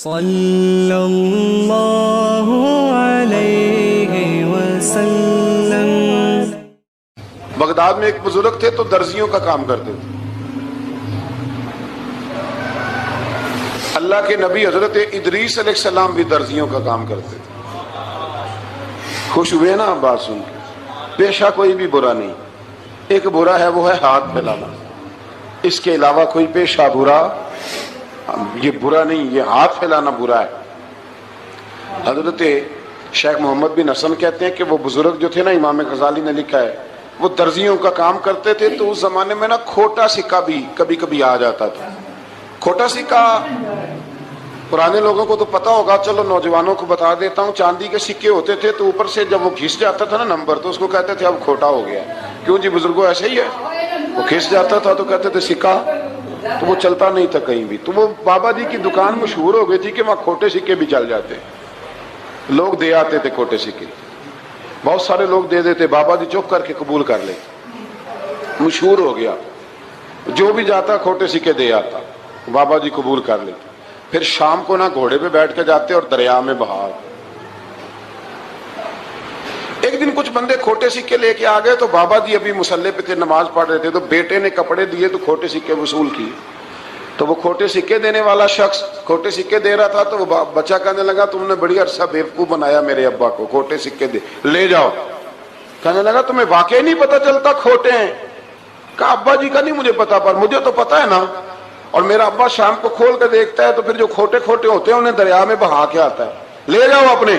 صلی اللہ علیہ وسلم۔ بغداد میں ایک بزرگ تھے تو درزیوں کا کام کرتے تھے۔ اللہ کے نبی حضرت ادریس علیہ السلام بھی درزیوں کا کام کرتے تھے۔ خوش ہوئے نا بات سن کے؟ پیشہ کوئی بھی برا نہیں، ایک برا ہے وہ ہے ہاتھ پھیلانا، اس کے علاوہ کوئی پیشہ برا یہ برا نہیں، یہ ہاتھ پھیلانا برا ہے۔ حضرت شیخ محمد بن حسن کہتے ہیں کہ وہ بزرگ جو تھے نا، امام غزالی نے لکھا ہے، وہ درزیوں کا کام کرتے تھے تو اس زمانے میں نا کھوٹا سکہ بھی کبھی کبھی آ جاتا تھا۔ کھوٹا سکہ پرانے لوگوں کو تو پتا ہوگا، چلو نوجوانوں کو بتا دیتا ہوں، چاندی کے سکے ہوتے تھے تو اوپر سے جب وہ کھس جاتا تھا نا نمبر، تو اس کو کہتے تھے اب کھوٹا ہو گیا۔ کیوں جی بزرگوں ایسے ہی ہے، وہ کھس جاتا تھا تو کہتے تھے سکہ، تو وہ چلتا نہیں تھا کہیں بھی۔ تو وہ بابا جی کی دکان مشہور ہو گئی تھی کہ وہاں کھوٹے سکے بھی چل جاتے، لوگ دے آتے تھے کھوٹے سکے، بہت سارے لوگ دے دیتے، بابا جی چپ کر کے قبول کر لیتے، مشہور ہو گیا، جو بھی جاتا کھوٹے سکے دے آتا، بابا جی قبول کر لیتے۔ پھر شام کو نا گھوڑے پہ بیٹھ کے جاتے اور دریا میں بہا۔ ایک دن کچھ بندے کھوٹے سکے لے کے آ گئے تو بابا جی ابھی مصلے پہ تھے، نماز پڑھ رہے تھے، تو بیٹے نے کپڑے دیے تو کھوٹے سکے وصول کیے۔ تو وہ کھوٹے سکے دینے والا شخص کھوٹے سکے دے رہا تھا تو وہ بچہ کہنے لگا تم نے بڑی عرصہ بیوقوف بنایا میرے ابا کو، کھوٹے سکے دے لے جاؤ۔ کہنے لگا تمہیں واقعی نہیں پتا چلتا کھوٹے ہیں؟ کہا ابا جی کا نہیں مجھے پتا، پر مجھے تو پتا ہے نا، اور میرا ابا شام کو کھول کے دیکھتا ہے تو پھر جو کھوٹے کھوٹے ہوتے ہیں انہیں دریا میں بہا کے آتا ہے، لے جاؤ اپنے۔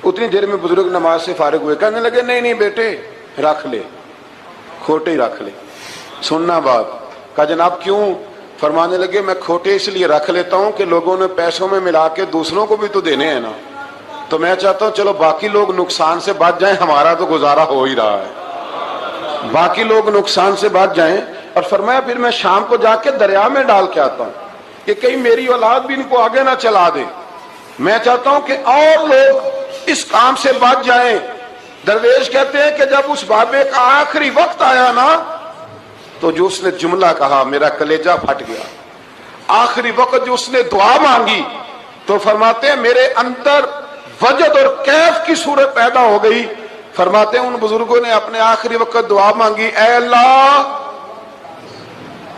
اتنی دیر میں بزرگ نماز سے فارغ ہوئے، کہنے لگے نہیں نہیں بیٹے رکھ لے، کھوٹے ہی رکھ لے۔ سننا بات، کہا جناب کیوں؟ فرمانے لگے میں کھوٹے اس لیے رکھ لیتا ہوں کہ لوگوں نے پیسوں میں ملا کے دوسروں کو بھی تو دینے ہیں نا، تو میں چاہتا ہوں چلو باقی لوگ نقصان سے بچ جائیں، ہمارا تو گزارا ہو ہی رہا ہے، باقی لوگ نقصان سے بچ جائیں۔ اور فرمایا پھر میں شام کو جا کے دریا میں ڈال کے آتا ہوں کہ کہیں میری اولاد بھی ان کو آگے نہ چلا دے، میں چاہتا ہوں کہ اور لوگ اس کام سے بچ جائیں۔ درویش کہتے ہیں کہ جب اس بابے کا آخری وقت آیا نا تو جو اس نے جملہ کہا میرا کلیجہ پھٹ گیا۔ آخری وقت جو اس نے دعا مانگی تو فرماتے ہیں میرے اندر وجد اور کیف کی صورت پیدا ہو گئی۔ فرماتے ہیں ان بزرگوں نے اپنے آخری وقت دعا مانگی، اے اللہ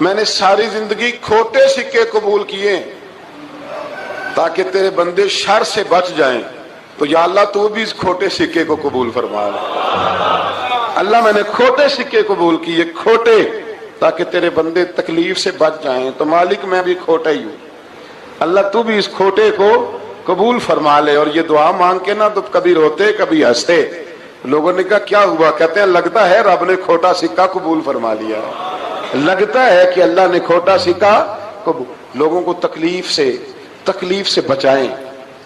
میں نے ساری زندگی کھوٹے سکے قبول کیے تاکہ تیرے بندے شر سے بچ جائیں، تو یا اللہ تو بھی اس کھوٹے سکے کو قبول فرما لے۔ اللہ میں نے کھوٹے سکے قبول کیے، کھوٹے، تاکہ تیرے بندے تکلیف سے بچ جائیں، تو مالک میں بھی کھوٹا ہی ہوں، اللہ تو بھی اس کھوٹے کو قبول فرما لے۔ اور یہ دعا مانگ کے نا تو کبھی روتے کبھی ہنستے۔ لوگوں نے کہا کیا ہوا؟ کہتے ہیں لگتا ہے رب نے کھوٹا سکہ قبول فرما لیا، لگتا ہے کہ اللہ نے کھوٹا سکہ قبول۔ لوگوں کو تکلیف سے بچائیں،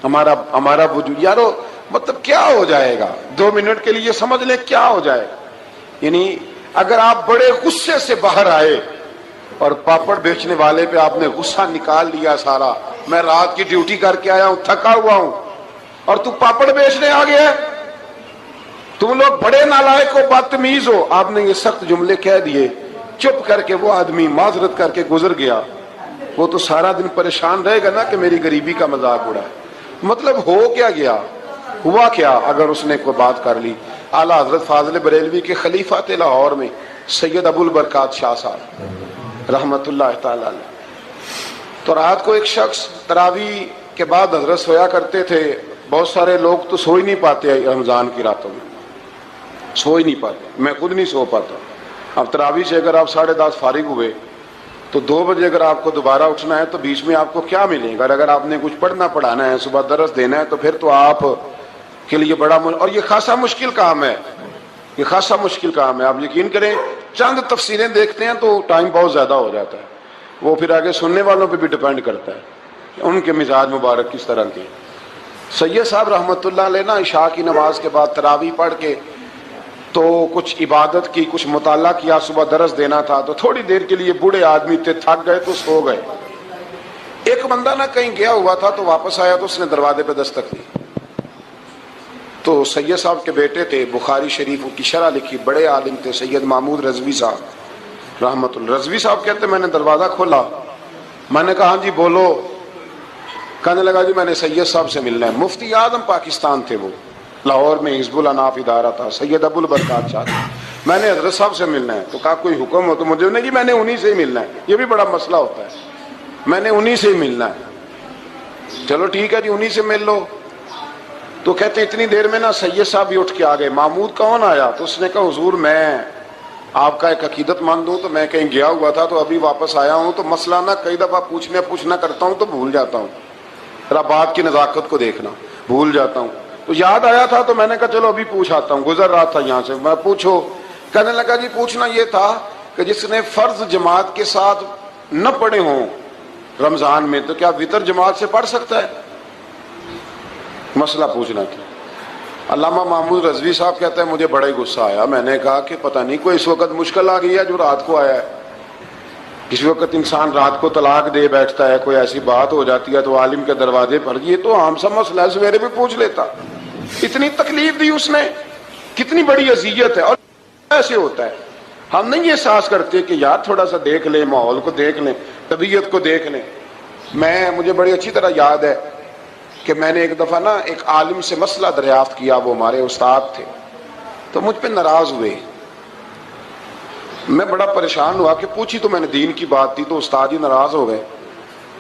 ہمارا وجود یارو مطلب کیا ہو جائے گا 2 منٹ کے لیے سمجھ لیں کیا ہو جائے گا۔ یعنی اگر آپ بڑے غصے سے باہر آئے اور پاپڑ بیچنے والے پہ آپ نے غصہ نکال لیا سارا، میں رات کی ڈیوٹی کر کے آیا ہوں تھکا ہوا ہوں اور تو پاپڑ بیچنے آ گیا، تم لوگ بڑے نالائق ہو بدتمیز ہو، آپ نے یہ سخت جملے کہہ دیے، چپ کر کے وہ آدمی معذرت کر کے گزر گیا، وہ تو سارا دن پریشان رہے گا نا کہ میری غریبی کا مذاق اڑا ہے۔ مطلب ہو کیا گیا، ہوا کیا اگر اس نے کوئی بات کر لی۔ اعلیٰ حضرت فاضل بریلوی کے خلیفہ تھے لاہور میں سید ابو البرکات شاہ صاحب رحمت اللہ تعالی علیہ، تو رات کو ایک شخص تراویح کے بعد حضرت سویا کرتے تھے، بہت سارے لوگ تو سو ہی نہیں پاتے رمضان کی راتوں میں، سو ہی نہیں پاتے، میں خود نہیں سو پاتا۔ اب تراویح سے اگر آپ 10:30 فارغ ہوئے تو 2 بجے اگر آپ کو دوبارہ اٹھنا ہے تو بیچ میں آپ کو کیا ملے گا؟ اگر آپ نے کچھ پڑھنا پڑھانا ہے، صبح درس دینا ہے، تو پھر تو آپ کے لیے بڑا اور یہ خاصا مشکل کام ہے، یہ خاصا مشکل کام ہے۔ آپ یقین کریں چند تفسیریں دیکھتے ہیں تو ٹائم بہت زیادہ ہو جاتا ہے، وہ پھر آگے سننے والوں پہ بھی ڈیپینڈ کرتا ہے ان کے مزاج مبارک کس طرح کے۔ سید صاحب رحمت اللہ علیہ نا عشاء کی نماز کے بعد تراویح پڑھ کے تو کچھ عبادت کی، کچھ مطالعہ کیا، صبح درس دینا تھا، تو تھوڑی دیر کے لیے بوڑھے آدمی تھے، تھک گئے تو سو گئے۔ ایک بندہ نہ کہیں گیا ہوا تھا تو واپس آیا تو اس نے دروازے پہ دستک دی، تو سید صاحب کے بیٹے تھے، بخاری شریف کی شرح لکھی، بڑے عالم تھے، سید محمود رضوی صاحب رحمت اللہ۔ رضوی صاحب کہتے میں نے دروازہ کھولا، میں نے کہا ہاں جی بولو، کہنے لگا جی میں نے سید صاحب سے ملنا ہے. مفتی اعظم پاکستان تھے وہ, لاہور میں حزب الاناف ادارہ تھا, سید ابو البرکات صاحب. میں نے حضرت صاحب سے ملنا ہے. تو کہا کوئی حکم ہو تو مجھے نہیں, جی میں نے انہی سے ہی ملنا ہے. یہ بھی بڑا مسئلہ ہوتا ہے, میں نے انہی سے ہی ملنا ہے. چلو ٹھیک ہے جی انہی سے مل لو. تو کہتے ہیں اتنی دیر میں نا سید صاحب بھی اٹھ کے آ گئے. محمود کون آیا؟ تو اس نے کہا حضور میں آپ کا ایک عقیدت مند ہوں, تو میں کہیں گیا ہوا تھا تو ابھی واپس آیا ہوں, تو مسئلہ نا کئی دفعہ پوچھنا کرتا ہوں تو بھول جاتا ہوں, ذرا بات کی نزاکت کو دیکھنا, بھول جاتا ہوں. تو یاد آیا تھا تو میں نے کہا چلو ابھی پوچھ آتا ہوں, گزر رہا تھا یہاں سے. میں پوچھو. کہنے لگا جی پوچھنا یہ تھا کہ جس نے فرض جماعت کے ساتھ نہ پڑھے ہوں رمضان میں, تو کیا وتر جماعت سے پڑھ سکتا ہے؟ مسئلہ پوچھنا تھا. علامہ محمود رضوی صاحب کہتے ہیں مجھے بڑا ہی غصہ آیا. میں نے کہا کہ پتہ نہیں کوئی اس وقت مشکل آ گئی ہے جو رات کو آیا ہے. کسی وقت انسان رات کو طلاق دے بیٹھتا ہے, کوئی ایسی بات ہو جاتی ہے تو عالم کے دروازے پر, یہ تو عام سا مسئلہ ہے, سویرے بھی پوچھ لیتا. اتنی تکلیف دی اس نے, کتنی بڑی اذیت ہے. اور ایسے ہوتا ہے, ہم نہیں احساس کرتے کہ یار تھوڑا سا دیکھ لیں, ماحول کو دیکھ لیں, طبیعت کو دیکھ لیں. مجھے بڑی اچھی طرح یاد ہے کہ میں نے ایک دفعہ نا ایک عالم سے مسئلہ دریافت کیا, وہ ہمارے استاد تھے, تو مجھ پہ ناراض ہوئے. میں بڑا پریشان ہوا کہ پوچھی تو میں نے دین کی بات تھی, تو استاد ہی ناراض ہو گئے.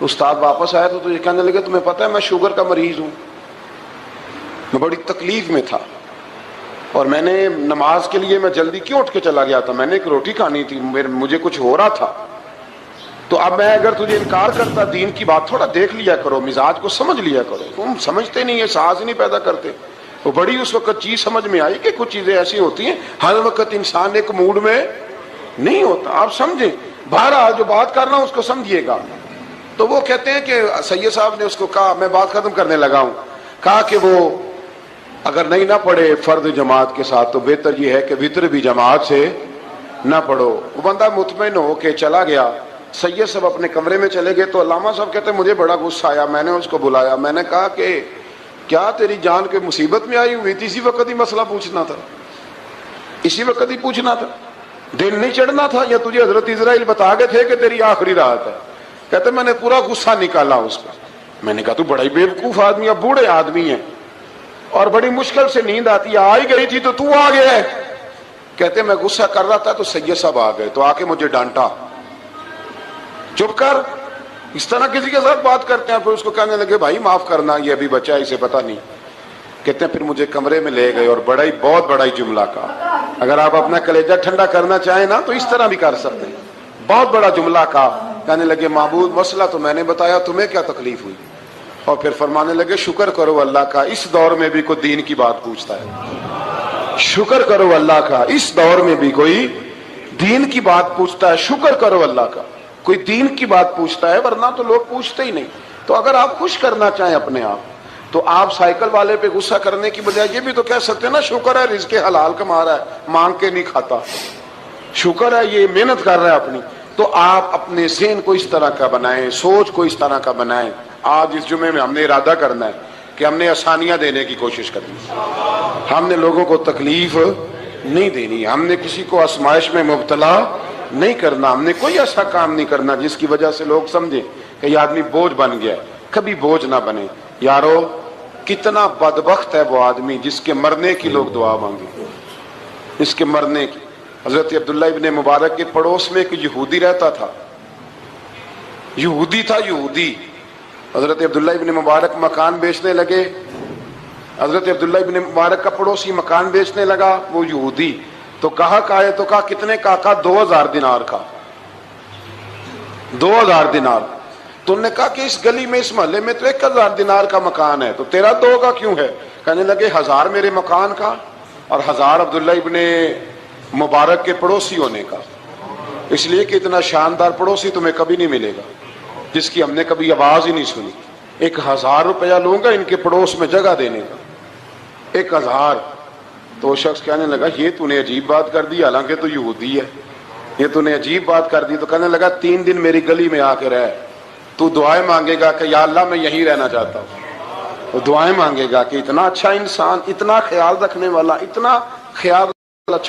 استاد واپس آیا تو یہ کہنے لگے تمہیں پتہ ہے میں شوگر کا مریض ہوں. میں بڑی تکلیف میں تھا, اور میں نے نماز کے لیے میں جلدی کیوں اٹھ کے چلا گیا تھا, میں نے ایک روٹی کھانی تھی, مجھے کچھ ہو رہا تھا. تو اب میں اگر تجھے انکار کرتا, دین کی بات تھوڑا دیکھ لیا کرو, مزاج کو سمجھ لیا کرو. تم سمجھتے نہیں, احساس نہیں پیدا کرتے. وہ بڑی اس وقت چیز سمجھ میں آئی کہ کچھ چیزیں ایسی ہوتی ہیں, ہر وقت انسان ایک موڈ میں نہیں ہوتا. آپ سمجھیں, بہرحال جو بات کرنا اس کو سمجھیے گا. تو وہ کہتے ہیں کہ سید صاحب نے اس کو کہا, میں بات ختم کرنے لگا ہوں, کہا کہ وہ اگر نہیں نہ پڑھے فرض جماعت کے ساتھ تو بہتر یہ ہے کہ وتر بھی جماعت سے نہ پڑھو. وہ بندہ مطمئن ہو کے چلا گیا. سید صاحب اپنے کمرے میں چلے گئے. تو علامہ صاحب کہتے ہیں مجھے بڑا غصہ آیا. میں نے اس کو بلایا, میں نے کہا کہ کیا تیری جان کے مصیبت میں آئی ہوئی تھی؟ اسی وقت ہی مسئلہ پوچھنا تھا, اسی وقت ہی پوچھنا تھا, دن نہیں چڑھنا تھا, یا تجھے حضرت اسرائیل بتا گئے تھے کہ تیری آخری رات ہے؟ کہتے میں نے پورا غصہ نکالا اس پر. میں نے کہا تو بڑا ہی بیوقوف آدمی ہے, بوڑھے آدمی ہیں, اور بڑی مشکل سے نیند آتی ہے, آ ہی گئی تھی تو آ گیا ہے. کہتے میں غصہ کر رہا تھا تو سید صاحب آ گئے, تو آ کے مجھے ڈانٹا, چپ کر, اس طرح کسی کے ساتھ بات کرتے ہیں. پھر اس کو کہنے لگے بھائی معاف کرنا, یہ ابھی بچہ ہے, اسے پتہ نہیں. کہتے ہیں پھر مجھے کمرے میں لے گئے اور بہت بڑا ہی جملہ کہا. اگر آپ اپنا کلیجہ ٹھنڈا کرنا چاہیں نا تو اس طرح بھی کر سکتے ہیں. بہت بڑا جملہ کہا. کہنے لگے معبود مسئلہ تو میں نے بتایا, تمہیں کیا تکلیف ہوئی؟ اور پھر فرمانے لگے شکر کرو اللہ کا, اس دور میں بھی کوئی دین کی بات پوچھتا ہے. شکر کرو اللہ کا, اس دور میں بھی کوئی دین کی بات پوچھتا ہے. شکر کرو اللہ کا, کوئی دین کی بات پوچھتا ہے, ورنہ تو لوگ پوچھتے ہی نہیں. تو اگر آپ خوش کرنا چاہیں اپنے آپ, تو آپ سائیکل والے پہ غصہ کرنے کی بجائے یہ بھی تو کہہ سکتے ہیں نا شکر ہے رزق حلال کما رہا ہے, مانگ کے نہیں کھاتا, شکر ہے یہ محنت کر رہا ہے اپنی. تو آپ اپنے ذہن کو اس طرح کا بنائیں, سوچ کو اس طرح کا بنائیں. آج اس جمعے میں ہم نے ارادہ کرنا ہے کہ ہم نے آسانیاں دینے کی کوشش کرنی, ہم نے لوگوں کو تکلیف نہیں دینی, ہم نے کسی کو آزمائش میں مبتلا نہیں کرنا, ہم نے کوئی ایسا کام نہیں کرنا جس کی وجہ سے لوگ سمجھیں کہ یہ آدمی بوجھ بن گیا. کبھی بوجھ نہ بنے. یارو کتنا بدبخت ہے وہ آدمی جس کے مرنے کی لوگ دعا مانگے, اس کے مرنے کی. حضرت عبداللہ ابن مبارک کے پڑوس میں ایک یہودی رہتا تھا, یہودی تھا, یہودی. حضرت عبداللہ ابن مبارک مکان بیچنے لگے. حضرت عبداللہ ابن مبارک کا پڑوسی مکان بیچنے لگا, وہ یہودی. تو کہا تو کہا کتنے کا؟ 2000 دینار کا. 2000 دینار. تو انہوں نے کہا کہ اس گلی میں, اس محلے میں تو 1000 دینار کا مکان ہے, تو تیرا 2 کا کیوں ہے؟ کہنے لگے 1000 میرے مکان کا اور 1000 عبداللہ ابن مبارک کے پڑوسی ہونے کا, اس لیے کہ اتنا شاندار پڑوسی تمہیں کبھی نہیں ملے گا جس کی ہم نے کبھی آواز ہی نہیں سنی. 1000 روپیہ لوں گا ان کے پڑوس میں جگہ دینے کا, 1000. تو وہ شخص کہنے لگا یہ تو نے عجیب بات کر دی, حالانکہ تو یہودی ہے, یہ تو نے عجیب بات کر دی. تو کہنے لگا 3 دن میری گلی میں آ کے رہ, تو دعائیں مانگے گا کہ یا اللہ میں یہیں رہنا چاہتا ہوں. وہ دعائیں مانگے گا کہ اتنا اچھا انسان, اتنا خیال رکھنے والا, اتنا خیال والا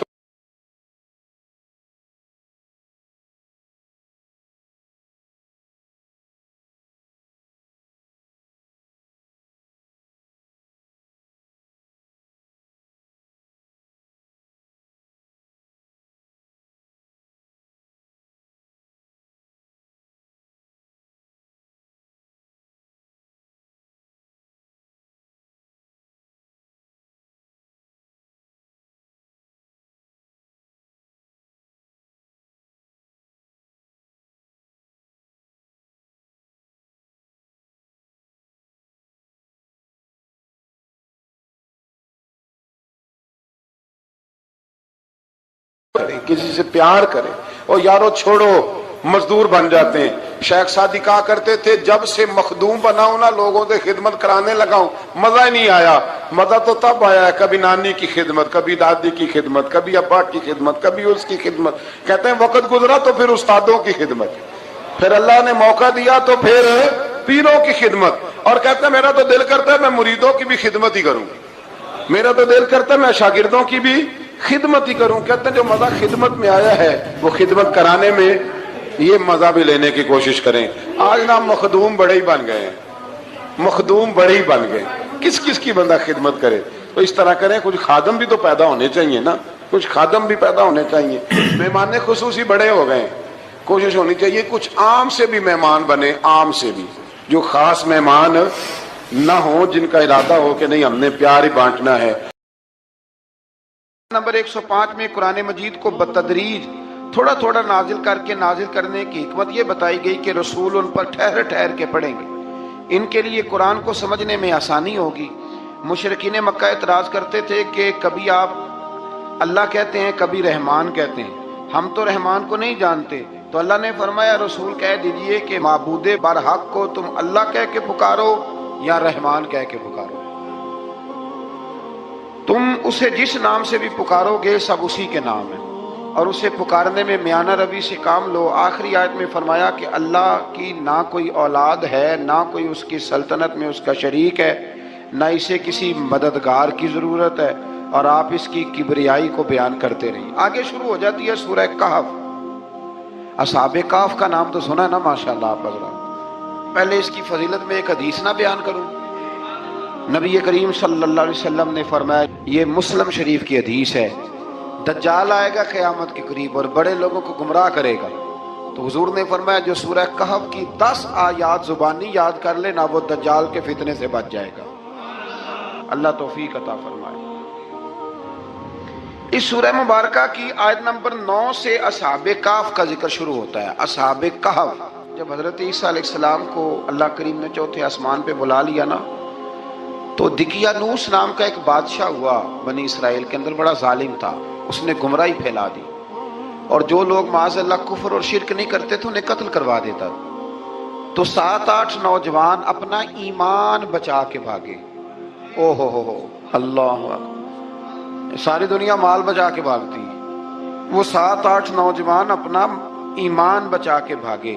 کرے، کسی سے پیار کرے. اور یارو چھوڑو مزدور بن جاتے ہیں. شیخ سعدی کہا کرتے تھے جب سے مخدوم بناؤں نا لوگوں سے خدمت کرانے لگاؤں مزہ ہی نہیں آیا. مزہ تو تب آیا ہے کبھی نانی کی خدمت، کبھی دادی کی خدمت، کبھی ابا کی خدمت، کبھی اس کی خدمت. کہتے ہیں وقت گزرا تو پھر استادوں کی خدمت، پھر اللہ نے موقع دیا تو پھر پیروں کی خدمت. اور کہتے ہیں میرا تو دل کرتا ہے میں مریدوں کی بھی خدمت ہی کروں، میرا تو دل کرتا ہے میں شاگردوں کی بھی خدمت ہی کروں. کہتے ہیں جو مزہ خدمت میں آیا ہے وہ خدمت کرانے میں یہ مزہ بھی لینے کی کوشش کریں. آج نا مخدوم بڑے ہی بن گئے ہیں، مخدوم بڑے ہی بن گئے. کس کس کی بندہ خدمت کرے؟ تو اس طرح کریں، کچھ خادم بھی تو پیدا ہونے چاہیے نا، کچھ خادم بھی پیدا ہونے چاہیے. مہمان خصوصی بڑے ہو گئے، کوشش ہونی چاہیے کچھ عام سے بھی مہمان بنے، عام سے بھی، جو خاص مہمان نہ ہوں، جن کا ارادہ ہو کہ نہیں ہم نے پیار ہی بانٹنا ہے. نمبر 105 میں قرآن مجید کو بتدریج تھوڑا تھوڑا نازل کر کے نازل کرنے کی حکمت یہ بتائی گئی کہ رسول ان پر ٹھہر ٹھہر کے پڑھیں گے، ان کے لیے قرآن کو سمجھنے میں آسانی ہوگی. مشرکین مکہ اعتراض کرتے تھے کہ کبھی آپ اللہ کہتے ہیں کبھی رحمان کہتے ہیں، ہم تو رحمان کو نہیں جانتے. تو اللہ نے فرمایا رسول کہہ دیجئے کہ معبود برحق کو تم اللہ کہہ کے پکارو یا رحمان کہہ کے پکارو، تم اسے جس نام سے بھی پکارو گے سب اسی کے نام ہے، اور اسے پکارنے میں میانہ روی سے کام لو. آخری آیت میں فرمایا کہ اللہ کی نہ کوئی اولاد ہے، نہ کوئی اس کی سلطنت میں اس کا شریک ہے، نہ اسے کسی مددگار کی ضرورت ہے، اور آپ اس کی کبریائی کو بیان کرتے رہیے. آگے شروع ہو جاتی ہے سورہ کہف. اصحاب کہف کا نام تو سنا نا ماشاءاللہ آپ حضرات. پہلے اس کی فضیلت میں ایک حدیث نہ بیان کروں. نبی کریم صلی اللہ علیہ وسلم نے فرمایا، یہ مسلم شریف کی حدیث ہے، دجال آئے گا قیامت کے قریب اور بڑے لوگوں کو گمراہ کرے گا. تو حضور نے فرمایا جو سورہ کہف کی 10 آیات زبانی یاد کر لے نہ وہ دجال کے فتنے سے بچ جائے گا. اللہ توفیق عطا فرمائے. اس سورہ مبارکہ کی آیت نمبر 9 سے اصحاب کہف کا ذکر شروع ہوتا ہے. اصحاب کہف، جب حضرت عیسیٰ علیہ السلام کو اللہ کریم نے چوتھے آسمان پہ بلا لیا نا، تو دقیانوس نام کا ایک بادشاہ ہوا بنی اسرائیل کے اندر، بڑا ظالم تھا. اس نے گمراہی پھیلا دی، اور جو لوگ معاذ اللہ کفر اور شرک نہیں کرتے تھے انہیں قتل کروا دیتا. تو 7-8 نوجوان اپنا ایمان بچا کے بھاگے. او ہو اللہ اکبر، ساری دنیا مال بچا کے بھاگتی، وہ 7-8 نوجوان اپنا ایمان بچا کے بھاگے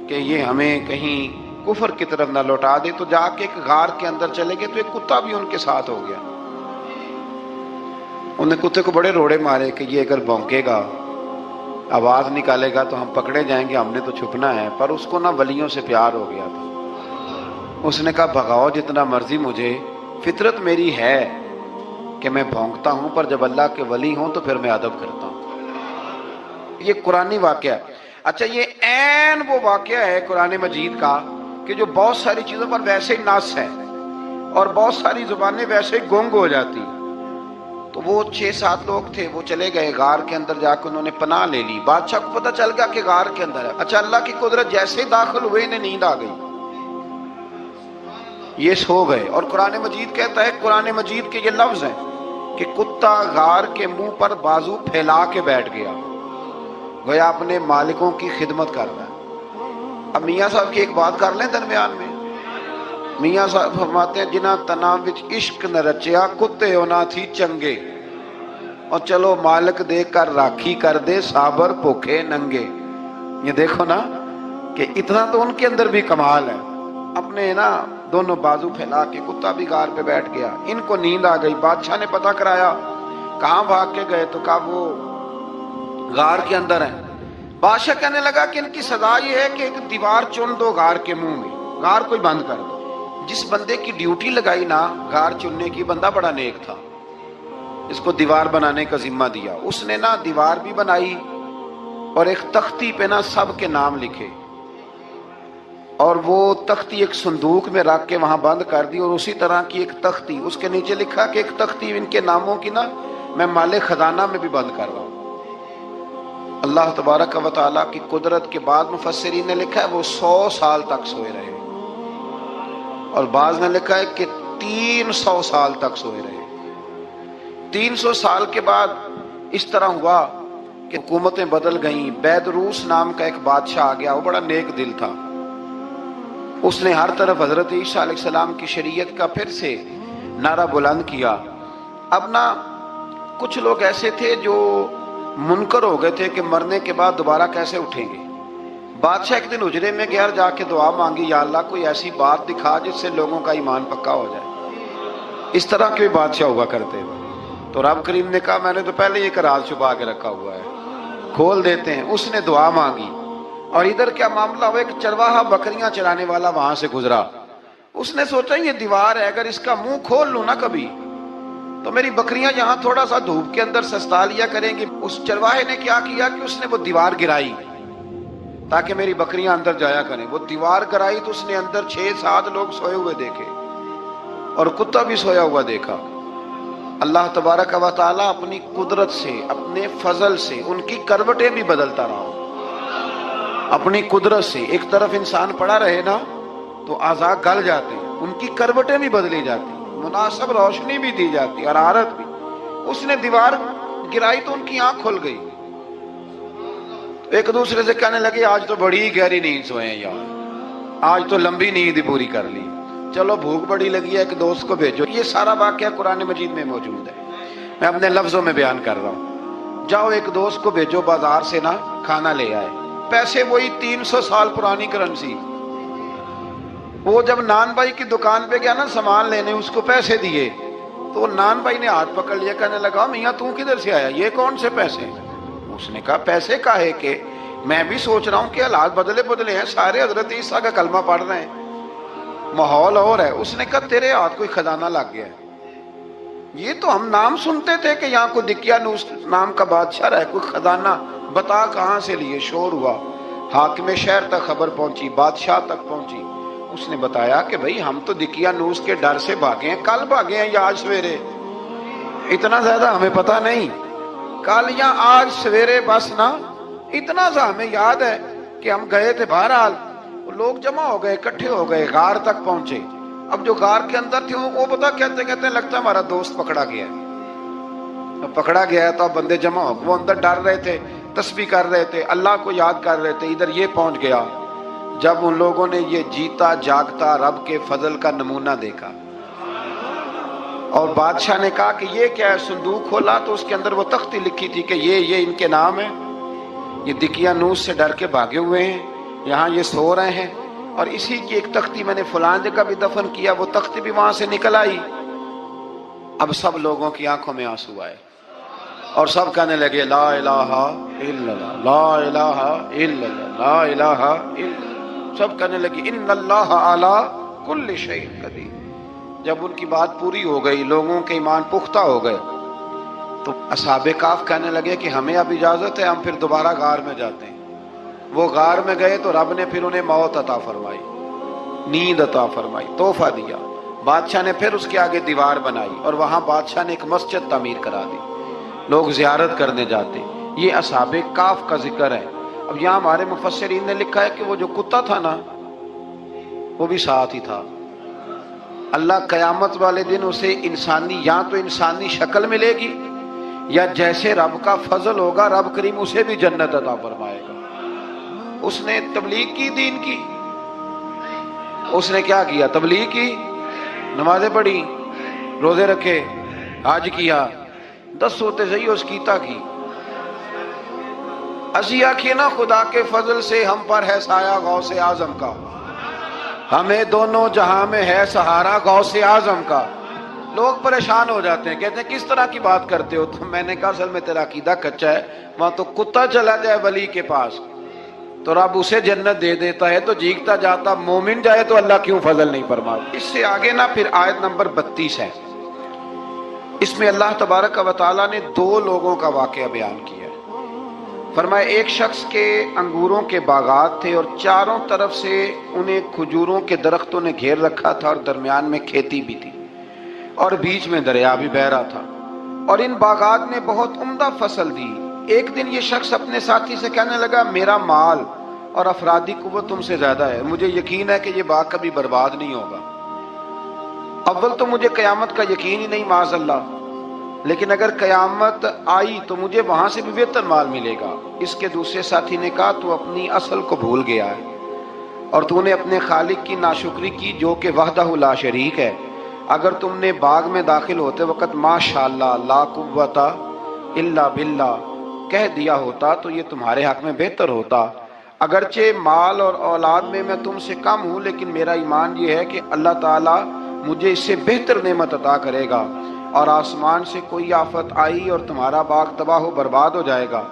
کہ یہ ہمیں کہیں کفر کی طرف نہ لوٹا دے. تو جا کے ایک غار کے اندر چلے گئے تو ایک کتا بھی ان کے ساتھ ہو گیا. انہیں کتے کو بڑے روڑے مارے کہ یہ اگر بھونکے گا آواز نکالے گا تو ہم پکڑے جائیں گے، ہم نے تو چھپنا ہے. پر اس کو نہ ولیوں سے پیار ہو گیا تھا. اس نے کہا بھگاؤ جتنا مرضی مجھے، فطرت میری ہے کہ میں بھونکتا ہوں، پر جب اللہ کے ولی ہوں تو پھر میں ادب کرتا ہوں. یہ قرآنی واقعہ ہے. اچھا یہ عین وہ واقعہ ہے قرآن مجید کا کہ جو بہت ساری چیزوں پر ویسے ہی نص ہے اور بہت ساری زبانیں ویسے ہی گنگ ہو جاتی. تو وہ 6-7 لوگ تھے، وہ چلے گئے غار کے اندر، جا کے انہوں نے پناہ لے لی. بادشاہ کو پتہ چل گیا کہ غار کے اندر ہے. اچھا اللہ کی قدرت، جیسے ہی داخل ہوئے انہیں نیند آ گئی، یہ سو گئے. اور قرآن مجید کہتا ہے، قرآن مجید کے یہ لفظ ہیں کہ کتا غار کے منہ پر بازو پھیلا کے بیٹھ گیا، گویا اپنے مالکوں کی خدمت کر رہا ہے. اب میاں صاحب کی ایک بات کر لیں درمیان میں. میاں صاحب فرماتے ہیں جنہ تنا وچ عشق نہ رچیا کتے ہونا تھی چنگے، اور چلو مالک دے کر راکھی کر دے صابر بھوکے ننگے. یہ دیکھو نا کہ اتنا تو ان کے اندر بھی کمال ہے. اپنے نا دونوں بازو پھیلا کے کتا بھی غار پہ بیٹھ گیا. ان کو نیند آ گئی. بادشاہ نے پتہ کرایا کہاں بھاگ کے گئے، تو کہا وہ غار کے اندر ہیں. بادشاہ کہنے لگا کہ ان کی سزا یہ ہے کہ ایک دیوار چن دو غار کے منہ میں، غار کوئی بند کر دو. جس بندے کی ڈیوٹی لگائی نا غار چننے کی، بندہ بڑا نیک تھا، اس کو دیوار بنانے کا ذمہ دیا. اس نے نا دیوار بھی بنائی اور ایک تختی پہ نا سب کے نام لکھے، اور وہ تختی ایک صندوق میں رکھ کے وہاں بند کر دی. اور اسی طرح کی ایک تختی اس کے نیچے لکھا کہ ایک تختی ان کے ناموں کی نا میں مال خزانہ میں بھی بند کر رہا ہوں. اللہ تبارک و تعالیٰ کی قدرت کے بعد مفسرین نے لکھا ہے وہ 100 سال تک سوئے رہے، اور بعض نے لکھا ہے کہ 300 سال تک سوئے رہے. 300 سال کے بعد اس طرح ہوا کہ حکومتیں بدل گئیں. بیدروس نام کا ایک بادشاہ آ گیا, وہ بڑا نیک دل تھا. اس نے ہر طرف حضرت عیسیٰ علیہ السلام کی شریعت کا پھر سے نعرہ بلند کیا. اب نا کچھ لوگ ایسے تھے جو منکر ہو گئے تھے کہ مرنے کے بعد دوبارہ کیسے اٹھیں گے. بادشاہ ایک دن حجرے میں گیا, جا کے دعا مانگی, یا اللہ کوئی ایسی بات دکھا جس سے لوگوں کا ایمان پکا ہو جائے. اس طرح کے بادشاہ ہوا کرتے ہیں. تو رب کریم نے کہا میں نے تو پہلے یہ راز چھپا کے رکھا ہوا ہے, کھول دیتے ہیں. اس نے دعا مانگی, اور ادھر کیا معاملہ ہوا, ایک چرواہا بکریاں چرانے والا وہاں سے گزرا. اس نے سوچا یہ دیوار ہے, اگر اس کا منہ کھول لوں نا کبھی تو میری بکریاں یہاں تھوڑا سا دھوپ کے اندر سستا لیا کریں گی. اس چرواہے نے کیا کیا کہ اس نے وہ دیوار گرائی تاکہ میری بکریاں اندر جایا کریں. وہ دیوار گرائی تو اس نے اندر 6-7 لوگ سوئے ہوئے دیکھے, اور کتا بھی سویا ہوا دیکھا. اللہ تبارک و تعالیٰ اپنی قدرت سے, اپنے فضل سے ان کی کروٹیں بھی بدلتا رہا. اپنی قدرت سے ایک طرف انسان پڑا رہے نا تو اعضاء گل جاتے ہیں, ان کی کروٹیں بھی بدلی جاتی, مناسب روشنی بھی دی جاتی, حرارت بھی. اس نے دیوار گرائی تو ان کی آنکھ کھل گئی. ایک دوسرے سے کہنے لگے آج تو بڑی گہری نیند سوئے ہیں یار, آج تو لمبی نیند پوری کر لی. چلو بھوک بڑی لگی ہے, ایک دوست کو بھیجو. یہ سارا واقعہ قرآن مجید میں موجود ہے, میں اپنے لفظوں میں بیان کر رہا ہوں. جاؤ ایک دوست کو بھیجو بازار سے نا کھانا لے آئے. پیسے وہی 300 سال پرانی کرنسی. وہ جب نان بھائی کی دکان پہ گیا نا سامان لینے, اس کو پیسے دیے تو نان بھائی نے ہاتھ پکڑ لیا, کہنے لگا میاں تو کدھر سے آیا, یہ کون سے پیسے. اس نے کہا پیسے کاہے کہ میں بھی سوچ رہا ہوں کہ حالات بدلے ہیں, سارے حضرت عیسیٰ کا کلمہ پڑھ رہے ہیں, ماحول اور ہے. اس نے کہا تیرے ہاتھ کوئی خزانہ لگ گیا ہے. یہ تو ہم نام سنتے تھے کہ یہاں کوئی دقیانوس نام کا بادشاہ رہے, کوئی خزانہ, بتا کہاں سے لیے. شور ہوا, حاکم شہر تک خبر پہنچی, بادشاہ تک پہنچی. اس نے بتایا کہ بھئی ہم تو دقیانوس کے ڈر سے بھاگے ہیں, کل بھاگے ہیں یا آج سویرے, اتنا زیادہ ہمیں پتہ نہیں, کل یا آج سویرے بس نا. اتنا سا ہمیں یاد ہے کہ ہم گئے تھے. بہرحال لوگ جمع ہو گئے, اکٹھے ہو گئے, غار تک پہنچے. اب جو غار کے اندر تھے وہ پتا کہتے لگتا ہے ہمارا دوست پکڑا گیا ہے. پکڑا گیا ہے تو اب بندے جمع ہو گئے. وہ اندر ڈر رہے تھے, تسبیح کر رہے تھے, اللہ کو یاد کر رہے تھے. ادھر یہ پہنچ گیا. جب ان لوگوں نے یہ جیتا جاگتا رب کے فضل کا نمونہ دیکھا, اور بادشاہ نے کہا کہ یہ کیا ہے, صندوق کھولا تو اس کے اندر وہ تختی لکھی تھی کہ یہ ان کے نام ہے, یہ دقیانوس سے ڈر کے بھاگے ہوئے ہیں, یہاں یہ سو رہے ہیں, اور اسی کی ایک تختی میں نے فلاں جگہ بھی دفن کیا. وہ تختی بھی وہاں سے نکل آئی. اب سب لوگوں کی آنکھوں میں آنسو آئے, اور سب کہنے لگے لا الہ الا اللہ, لا الہ الا اللہ, لا الہ الا اللہ. سب کہنے لگے ان اللہ علی کل شیء قدیر. جب ان کی بات پوری ہو گئی, لوگوں کے ایمان پختہ ہو گئے, تو اصحاب کہف کہنے لگے کہ ہمیں اب اجازت ہے, ہم پھر دوبارہ غار میں جاتے ہیں. وہ غار میں گئے تو رب نے پھر انہیں موت عطا فرمائی, نیند عطا فرمائی, تحفہ دیا. بادشاہ نے پھر اس کے آگے دیوار بنائی, اور وہاں بادشاہ نے ایک مسجد تعمیر کرا دی, لوگ زیارت کرنے جاتے. یہ اصحاب کہف کا ذکر ہے. اب یہاں ہمارے مفسرین نے لکھا ہے کہ وہ جو کتا تھا نا وہ بھی ساتھ ہی تھا. اللہ قیامت والے دن اسے انسانی, یا تو انسانی شکل ملے گی, یا جیسے رب کا فضل ہوگا رب کریم اسے بھی جنت عطا فرمائے گا. اس نے تبلیغ کی, دین کی. اس نے کیا کیا, تبلیغ کی, نمازیں پڑھی, روزے رکھے, حج کیا, 10 ہوتے صحیح اس کیتا کی. اسی آخیے نا خدا کے فضل سے ہم پر ہے سایہ غوث اعظم کا, ہمیں دونوں جہاں میں ہے سہارا غوث اعظم کا. لوگ پریشان ہو جاتے ہیں, کہتے ہیں کس طرح کی بات کرتے ہو. تو میں نے کہا اصل میں تیرا عقیدہ کچا ہے. وہاں تو کتا چلا جائے ولی کے پاس تو رب اسے جنت دے دیتا ہے, تو جیگتا جاتا مومن جائے تو اللہ کیوں فضل نہیں فرماتا. اس سے آگے نا پھر آیت نمبر 32 ہے. اس میں اللہ تبارک و تعالیٰ نے 2 لوگوں کا واقعہ بیان کیا ہے. فرمایا ایک شخص کے انگوروں کے باغات تھے, اور چاروں طرف سے انہیں کھجوروں کے درختوں نے گھیر رکھا تھا, اور درمیان میں کھیتی بھی تھی, اور بیچ میں دریا بھی بہہ رہا تھا, اور ان باغات نے بہت عمدہ فصل دی. ایک دن یہ شخص اپنے ساتھی سے کہنے لگا میرا مال اور افرادی قوت تم سے زیادہ ہے, مجھے یقین ہے کہ یہ باغ کبھی برباد نہیں ہوگا. اول تو مجھے قیامت کا یقین ہی نہیں معاذ اللہ, لیکن اگر قیامت آئی تو مجھے وہاں سے بھی بہتر مال ملے گا۔ اس کے دوسرے ساتھی نے کہا تو اپنی اصل کو بھول گیا ہے اور تو نے اپنے خالق کی ناشکری کی جو کہ وحدہ لا شریک ہے۔ اگر تم نے باغ میں داخل ہوتے وقت ماشاءاللہ لا قوت الا باللہ کہہ دیا ہوتا تو یہ تمہارے حق میں بہتر ہوتا۔ اگرچہ مال اور اولاد میں تم سے کم ہوں، لیکن میرا ایمان یہ ہے کہ اللہ تعالیٰ مجھے اس سے بہتر نعمت عطا کرے گا، اور آسمان سے کوئی آفت آئی اور تمہارا باغ تباہ و برباد ہو جائے گا،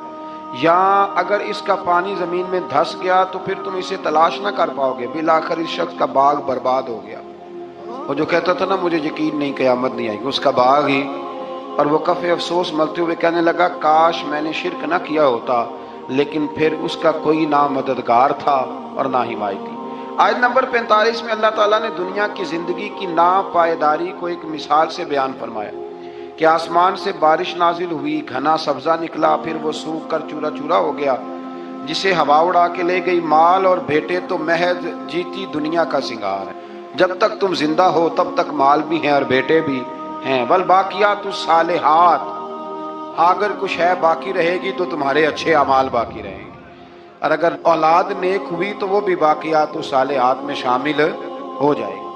یا اگر اس کا پانی زمین میں دھس گیا تو پھر تم اسے تلاش نہ کر پاؤ گے، بالآخر اس شخص کا باغ برباد ہو گیا۔ وہ جو کہتا تھا نا مجھے یقین نہیں قیامت نہیں آئے گی، اس کا باغ ہی، اور وہ کف افسوس ملتے ہوئے کہنے لگا کاش میں نے شرک نہ کیا ہوتا، لیکن پھر اس کا کوئی نہ مددگار تھا اور نہ حمایتی۔ آیت نمبر 45 میں اللہ تعالیٰ نے دنیا کی زندگی کی ناپائیداری کو ایک مثال سے بیان فرمایا کہ آسمان سے بارش نازل ہوئی، گھنا سبزہ نکلا، پھر وہ سوکھ کر چورا چورا ہو گیا، جسے ہوا اڑا کے لے گئی۔ مال اور بیٹے تو محض جیتی دنیا کا سنگار ہے، جب تک تم زندہ ہو تب تک مال بھی ہیں اور بیٹے بھی ہیں۔ والباقیات الصالحات، اگر کچھ ہے باقی رہے گی تو تمہارے اچھے اعمال باقی رہیں گے، اور اگر اولاد نیک ہوئی تو وہ بھی باقیات الصالحات میں شامل ہو جائے گی۔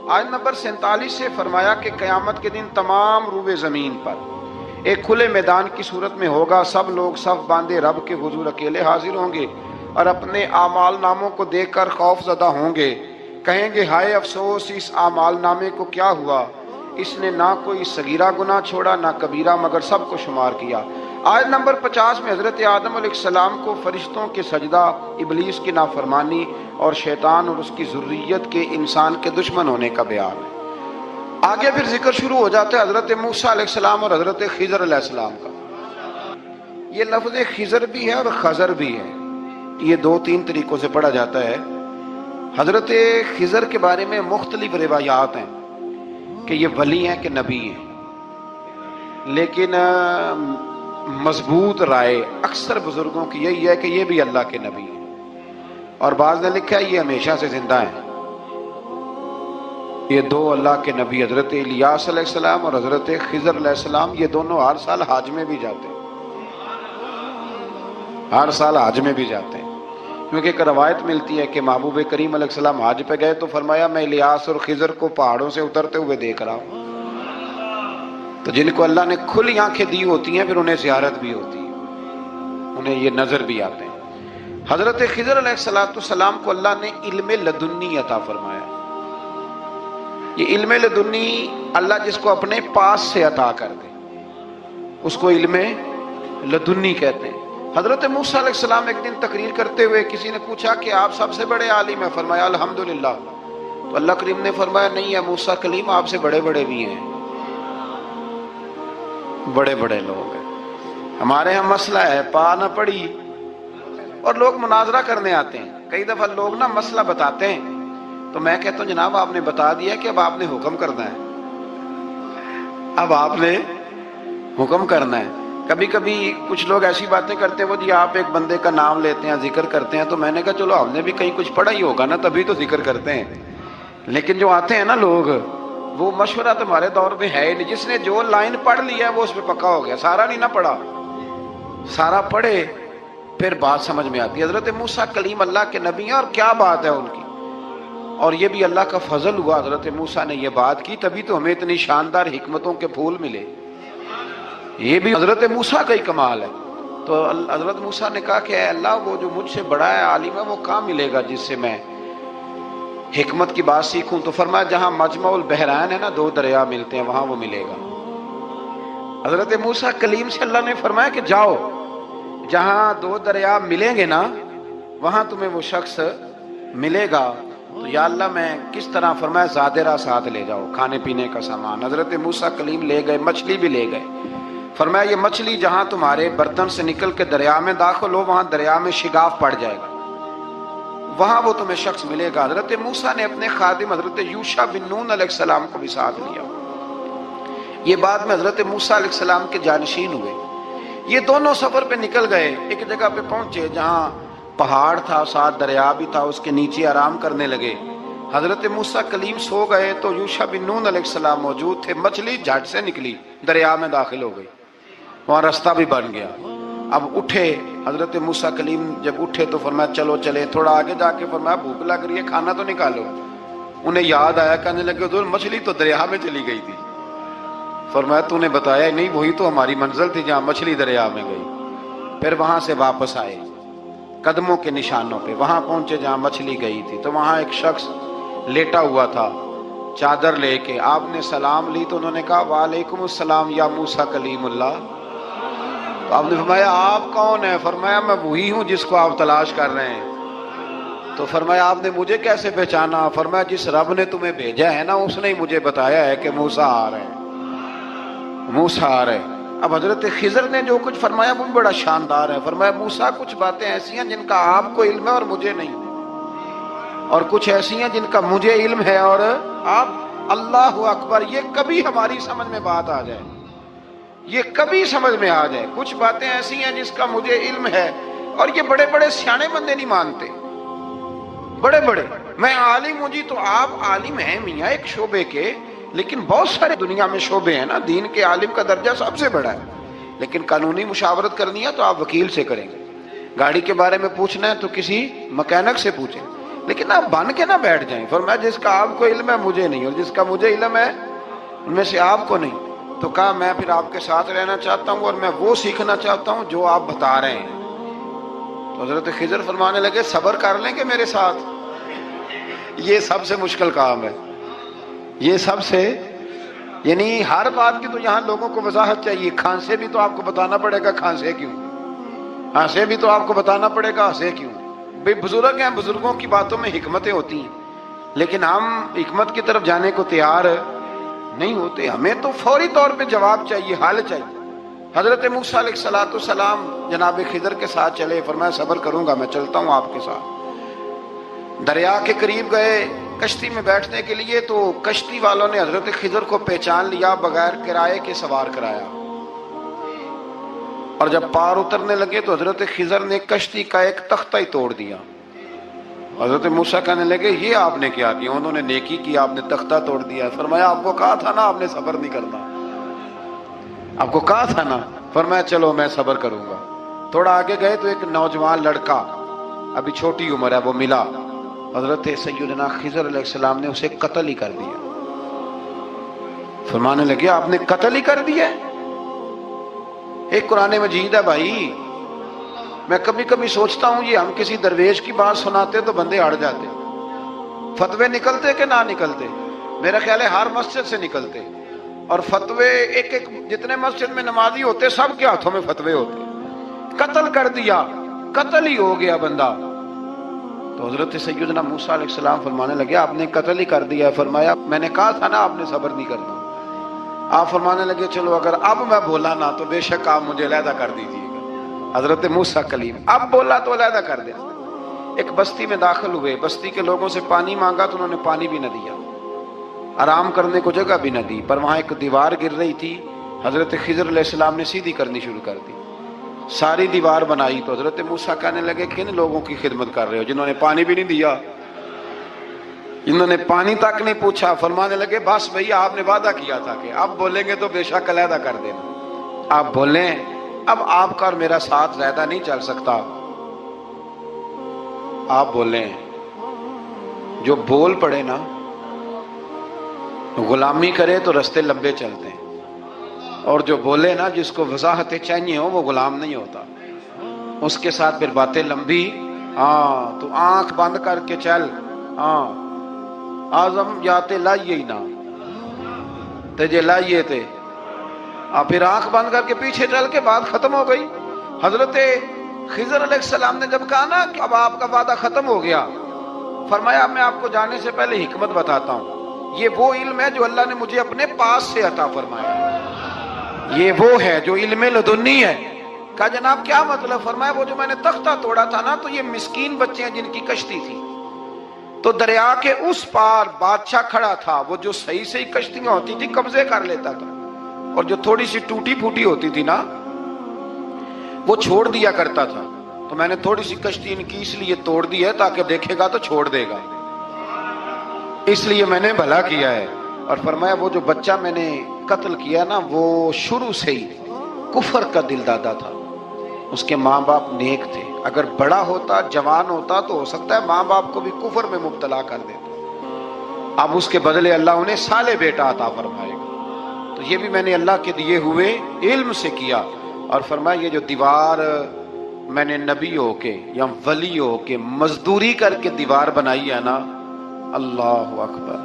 آیت نمبر 47 سے فرمایا کہ قیامت کے دن تمام روئے زمین پر ایک کھلے میدان کی صورت میں ہوگا، سب لوگ صف باندھے رب کے حضور اکیلے حاضر ہوں گے اور اپنے اعمال ناموں کو دیکھ کر خوف زدہ ہوں گے، کہیں گے ہائے افسوس اس اعمال نامے کو کیا ہوا، اس نے نہ کوئی صغیرہ گناہ چھوڑا نہ کبیرہ، مگر سب کو شمار کیا۔ آیت نمبر 50 میں حضرت آدم علیہ السلام کو فرشتوں کے سجدہ، ابلیس کی نافرمانی اور شیطان اور اس کی ذریت کے انسان کے دشمن ہونے کا بیان ہے۔ آگے پھر ذکر شروع ہو جاتا ہے حضرت موسیٰ علیہ السلام اور حضرت خضر علیہ السلام کا۔ یہ لفظ خضر بھی ہے اور خضر بھی ہے، یہ دو تین طریقوں سے پڑھا جاتا ہے۔ حضرت خضر کے بارے میں مختلف روایات ہیں کہ یہ ولی ہیں کہ نبی ہیں، لیکن مضبوط رائے اکثر بزرگوں کی یہی ہے کہ یہ بھی اللہ کے نبی ہیں، اور بعض نے لکھا ہے یہ ہمیشہ سے زندہ ہیں۔ یہ دو اللہ کے نبی حضرت الیاس علیہ السلام اور حضرت خضر علیہ السلام، یہ دونوں ہر سال حج میں بھی جاتے ہیں، ہر سال حج میں بھی جاتے ہیں، کیونکہ ایک روایت ملتی ہے کہ محبوب کریم علیہ السلام حج پہ گئے تو فرمایا میں الیاس اور خضر کو پہاڑوں سے اترتے ہوئے دیکھ رہا ہوں۔ تو جن کو اللہ نے کھلی آنکھیں دی ہوتی ہیں پھر انہیں زیارت بھی ہوتی ہے، انہیں یہ نظر بھی آتے ہیں۔ حضرت خضر علیہ السلام کو اللہ نے علم لدنی عطا فرمایا۔ یہ علم لدنی اللہ جس کو اپنے پاس سے عطا کر دے اس کو علم لدنی کہتے ہیں۔ حضرت موسیٰ علیہ السلام ایک دن تقریر کرتے ہوئے کسی نے پوچھا کہ آپ سب سے بڑے عالم ہیں، فرمایا الحمدللہ۔ تو اللہ کریم نے فرمایا نہیں ہے موسیٰ کلیم آپ سے بڑے بڑے بھی ہیں، بڑے بڑے لوگ ہیں، ہمارے ہاں مسئلہ ہے پا نہ پڑی، اور لوگ مناظرہ کرنے آتے ہیں۔ کئی دفعہ لوگ نا مسئلہ بتاتے ہیں تو میں کہتا ہوں جناب آپ نے بتا دیا کہ اب آپ نے حکم کرنا ہے، اب آپ نے حکم کرنا ہے۔ کبھی کبھی کچھ لوگ ایسی باتیں کرتے ہیں وہ جی آپ ایک بندے کا نام لیتے ہیں ذکر کرتے ہیں، تو میں نے کہا چلو ہم نے بھی کہیں کچھ پڑھا ہی ہوگا نا تبھی تو ذکر کرتے ہیں، لیکن جو آتے ہیں نا لوگ وہ مشورہ تمہارے دور میں ہے ہی نہیں، جس نے جو لائن پڑھ لی ہے وہ اس پہ پکا ہو گیا، سارا نہیں نہ پڑھا، سارا پڑھے پھر بات سمجھ میں آتی ہے۔ حضرت موسیٰ کلیم اللہ کے نبی ہیں، اور کیا بات ہے ان کی، اور یہ بھی اللہ کا فضل ہوا حضرت موسیٰ نے یہ بات کی، تبھی تو ہمیں اتنی شاندار حکمتوں کے پھول ملے، یہ بھی حضرت موسیٰ کا ہی کمال ہے۔ تو حضرت موسیٰ نے کہا کہ اے اللہ وہ جو مجھ سے بڑا ہے عالم ہے وہ کہاں ملے گا جس سے میں حکمت کی بات سیکھوں؟ تو فرمایا جہاں مجمع البحرین ہے نا، دو دریا ملتے ہیں، وہاں وہ ملے گا۔ حضرت موسیٰ کلیم سے اللہ نے فرمایا کہ جاؤ جہاں دو دریا ملیں گے نا وہاں تمہیں وہ شخص ملے گا۔ تو یا اللہ میں کس طرح؟ فرمایا زادرہ ساتھ لے جاؤ، کھانے پینے کا سامان۔ حضرت موسیٰ کلیم لے گئے، مچھلی بھی لے گئے۔ فرمایا یہ مچھلی جہاں تمہارے برتن سے نکل کے دریا میں داخل ہو وہاں دریا میں شگاف پڑ جائے گا، وہاں وہ تمہیں شخص ملے گا۔ حضرت موسیٰ نے اپنے خادم حضرت یوشع بن نون علیہ السلام کو بھی ساتھ لیا۔ یہ بعد میں حضرت موسیٰ علیہ السلام کے جانشین ہوئے۔ یہ دونوں سفر پہ نکل گئے، ایک جگہ پہ پہنچے جہاں پہاڑ تھا، ساتھ دریا بھی تھا، اس کے نیچے آرام کرنے لگے۔ حضرت موسیٰ کلیم سو گئے تو یوشع بن نون علیہ السلام موجود تھے. مچھلی جھٹ سے نکلی, دریا میں داخل ہو گئی, وہاں راستہ بھی بن گیا. اب اٹھے حضرت موسیٰ کلیم, جب اٹھے تو فرمایا چلو چلے. تھوڑا آگے جا کے فرمایا بھوک لگ رہی ہے, کھانا تو نکالو. انہیں یاد آیا, کہنے لگے حضور مچھلی تو دریا میں چلی گئی تھی. فرمایا تو نے بتایا نہیں, وہی تو ہماری منزل تھی جہاں مچھلی دریا میں گئی. پھر وہاں سے واپس آئے قدموں کے نشانوں پہ, وہاں پہنچے جہاں مچھلی گئی تھی. تو وہاں ایک شخص لیٹا ہوا تھا چادر لے کے. آپ نے سلام لی تو انہوں نے کہا وعلیکم السلام یا موسیٰ کلیم اللہ. تو آپ نے فرمایا آپ کون ہیں؟ فرمایا میں وہی ہوں جس کو آپ تلاش کر رہے ہیں. تو فرمایا آپ نے مجھے کیسے پہچانا؟ فرمایا جس رب نے تمہیں بھیجا ہے نا, اس نے ہی مجھے بتایا ہے کہ موسیٰ آ رہے ہیں, موسیٰ آ رہے ہیں. اب حضرت خضر نے جو کچھ فرمایا وہ بھی بڑا شاندار ہے. فرمایا موسیٰ کچھ باتیں ایسی ہیں جن کا آپ کو علم ہے اور مجھے نہیں, اور کچھ ایسی ہیں جن کا مجھے علم ہے اور آپ. اللہ اکبر, یہ کبھی ہماری سمجھ میں بات آ جائے, یہ کبھی سمجھ میں آ جائے. کچھ باتیں ایسی ہیں جس کا مجھے علم ہے, اور یہ بڑے بڑے سیانے بندے نہیں مانتے. بڑے بڑے, میں عالم ہوں جی, تو آپ عالم ہیں میاں ایک شعبے کے, لیکن بہت سارے دنیا میں شعبے ہیں نا. دین کے عالم کا درجہ سب سے بڑا ہے, لیکن قانونی مشاورت کرنی ہے تو آپ وکیل سے کریں گے. گاڑی کے بارے میں پوچھنا ہے تو کسی مکینک سے پوچھیں, لیکن آپ بن کے نہ بیٹھ جائیں. فرمایا جس کا آپ کو علم ہے مجھے نہیں, اور جس کا مجھے علم ہے ان میں سے آپ کو نہیں. تو کہا میں پھر آپ کے ساتھ رہنا چاہتا ہوں اور میں وہ سیکھنا چاہتا ہوں جو آپ بتا رہے ہیں. تو حضرت خضر فرمانے لگے صبر کر لیں کہ میرے ساتھ, یہ سب سے مشکل کام ہے. یہ سب سے, یعنی ہر بات کی تو یہاں لوگوں کو وضاحت چاہیے. کھانسے بھی تو آپ کو بتانا پڑے گا کھانسے کیوں, ہنسے بھی تو آپ کو بتانا پڑے گا ہنسے کیوں. بے بزرگ ہیں, بزرگوں کی باتوں میں حکمتیں ہوتی ہیں, لیکن ہم حکمت کی طرف جانے کو تیار نہیں ہوتے. ہمیں تو فوری طور پہ جواب چاہیے, حل چاہیے. حضرت موسیٰ علیہ السلام جناب خضر کے ساتھ چلے. فرمایا صبر کروں گا, میں چلتا ہوں آپ کے ساتھ. دریا کے قریب گئے کشتی میں بیٹھنے کے لیے, تو کشتی والوں نے حضرت خضر کو پہچان لیا, بغیر کرائے کے سوار کرایا. اور جب پار اترنے لگے تو حضرت خضر نے کشتی کا ایک تختہ ہی توڑ دیا. حضرت موسیٰ کہنے لگے یہ آپ نے کیا کیا؟ انہوں نے نیکی کی, آپ نے تختہ توڑ دیا. فرمایا آپ کو کہا تھا نا آپ نے صبر نہیں کرنا, آپ کو کہا تھا نا. فرمایا چلو میں صبر کروں گا. تھوڑا آگے گئے تو ایک نوجوان لڑکا, ابھی چھوٹی عمر ہے, وہ ملا. حضرت سیدنا خضر علیہ السلام نے اسے قتل ہی کر دیا. فرمانے لگے آپ نے قتل ہی کر دیا؟ ایک قرآن مجید ہے بھائی. میں کبھی کبھی سوچتا ہوں یہ ہم کسی درویش کی بات سناتے تو بندے اڑ جاتے. فتوے نکلتے کہ نہ نکلتے؟ میرا خیال ہے ہر مسجد سے نکلتے, اور فتوے ایک ایک جتنے مسجد میں نمازی ہوتے سب کے ہاتھوں میں فتوے ہوتے. قتل کر دیا, قتل ہی ہو گیا بندہ. تو حضرت سیدنا موسیٰ علیہ السلام فرمانے لگے آپ نے قتل ہی کر دیا. فرمایا میں نے کہا تھا نا آپ نے صبر نہیں کرنا. آپ فرمانے لگے چلو اگر اب میں بولا نا تو بے شک آپ مجھے علیحدہ کر دیجیے گا. حضرت موسیٰ کلیم اب بولا تو علیحدہ کر دیا. ایک بستی میں داخل ہوئے, بستی کے لوگوں سے پانی مانگا تو انہوں نے پانی بھی نہ دیا, آرام کرنے کو جگہ بھی نہ دی. پر وہاں ایک دیوار گر رہی تھی, حضرت خضر علیہ السلام نے سیدھی کرنی شروع کر دی. ساری دیوار بنائی. تو حضرت موسیٰ کہنے لگے کن لوگوں کی خدمت کر رہے ہو جنہوں نے پانی بھی نہیں دیا, جنہوں نے پانی تک نہیں پوچھا. فرمانے لگے بس بھیا آپ نے وعدہ کیا تھا کہ اب بولیں گے تو بے شک علیحدہ کر دینا. آپ بولیں, اب آپ کا اور میرا ساتھ زیادہ نہیں چل سکتا. آپ بولیں, جو بول پڑے نا غلامی کرے تو رستے لمبے چلتے ہیں, اور جو بولے نا جس کو وضاحتیں چاہیے ہو وہ غلام نہیں ہوتا, اس کے ساتھ پھر باتیں لمبی. ہاں تو آنکھ بند کر کے چل, ہاں آزم جاتے لائیے ہی نہ تجھے لائیے تھے, پھر آنکھ بند کر کے پیچھے چل کے بات ختم ہو گئی. حضرت خضر علیہ السلام نے جب کہا نا کہ اب آپ کا وعدہ ختم ہو گیا, فرمایا میں آپ کو جانے سے پہلے حکمت بتاتا ہوں. یہ وہ علم ہے جو اللہ نے مجھے اپنے پاس سے عطا فرمایا, یہ وہ ہے جو علم لدنی ہے. کہا جناب کیا مطلب؟ فرمایا وہ جو میں نے تختہ توڑا تھا نا, تو یہ مسکین بچے ہیں جن کی کشتی تھی, تو دریا کے اس پار بادشاہ کھڑا تھا, وہ جو صحیح صحیح کشتیاں ہوتی تھی قبضے کر لیتا تھا, اور جو تھوڑی سی ٹوٹی پھوٹی ہوتی تھی نا وہ چھوڑ دیا کرتا تھا. تو میں نے تھوڑی سی کشتی ان کی اس لیے توڑ دی ہے تاکہ دیکھے گا تو چھوڑ دے گا. اس لیے میں نے بھلا کیا ہے. اور فرمایا وہ جو بچہ میں نے قتل کیا نا وہ شروع سے ہی کفر کا دل دادا تھا. اس کے ماں باپ نیک تھے. اگر بڑا ہوتا جوان ہوتا تو ہو سکتا ہے ماں باپ کو بھی کفر میں مبتلا کر دیتا. اب اس کے بدلے اللہ انہیں صالح بیٹا عطا فرمائے گا. تو یہ بھی میں نے اللہ کے دیے ہوئے علم سے کیا. اور فرمایا یہ جو دیوار میں نے نبی ہو کے یا ولی ہو کے مزدوری کر کے دیوار بنائی ہے نا، اللہ اکبر.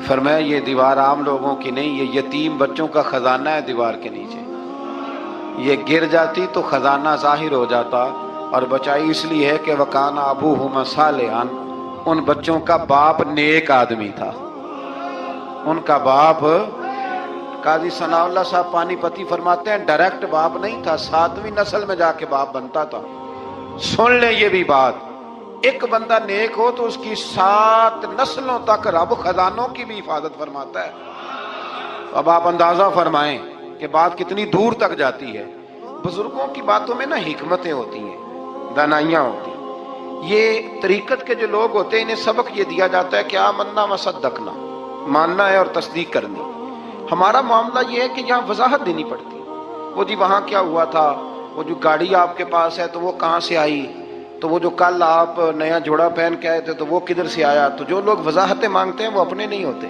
فرمایا یہ دیوار عام لوگوں کی نہیں، یہ یتیم بچوں کا خزانہ ہے دیوار کے نیچے. یہ گر جاتی تو خزانہ ظاہر ہو جاتا. اور بچائی اس لیے ہے کہ وکان ابوہما صالحا، ان بچوں کا باپ نیک آدمی تھا. ان کا باپ، قاضی ثناء اللہ صاحب پانی پتی فرماتے ہیں ڈائریکٹ باپ نہیں تھا، 7ویں نسل میں جا کے باپ بنتا تھا. سن لیں یہ بھی بات، ایک بندہ نیک ہو تو اس کی 7 نسلوں تک رب خزانوں کی بھی حفاظت فرماتا ہے. اب آپ اندازہ فرمائیں کہ بات کتنی دور تک جاتی ہے. بزرگوں کی باتوں میں نا حکمتیں ہوتی ہیں، دانائیاں ہوتی ہیں. یہ طریقت کے جو لوگ ہوتے ہیں انہیں سبق یہ دیا جاتا ہے کہ آمنا وصدقنا، ماننا ہے اور تصدیق کرنی. ہمارا معاملہ یہ ہے کہ یہاں وضاحت دینی پڑتی. وہ جی وہاں کیا ہوا تھا، وہ جو گاڑی آپ کے پاس ہے تو وہ کہاں سے آئی، تو وہ جو کل آپ نیا جوڑا پہن کے آئے تھے تو وہ کدھر سے آیا. تو جو لوگ وضاحتیں مانگتے ہیں وہ اپنے نہیں ہوتے،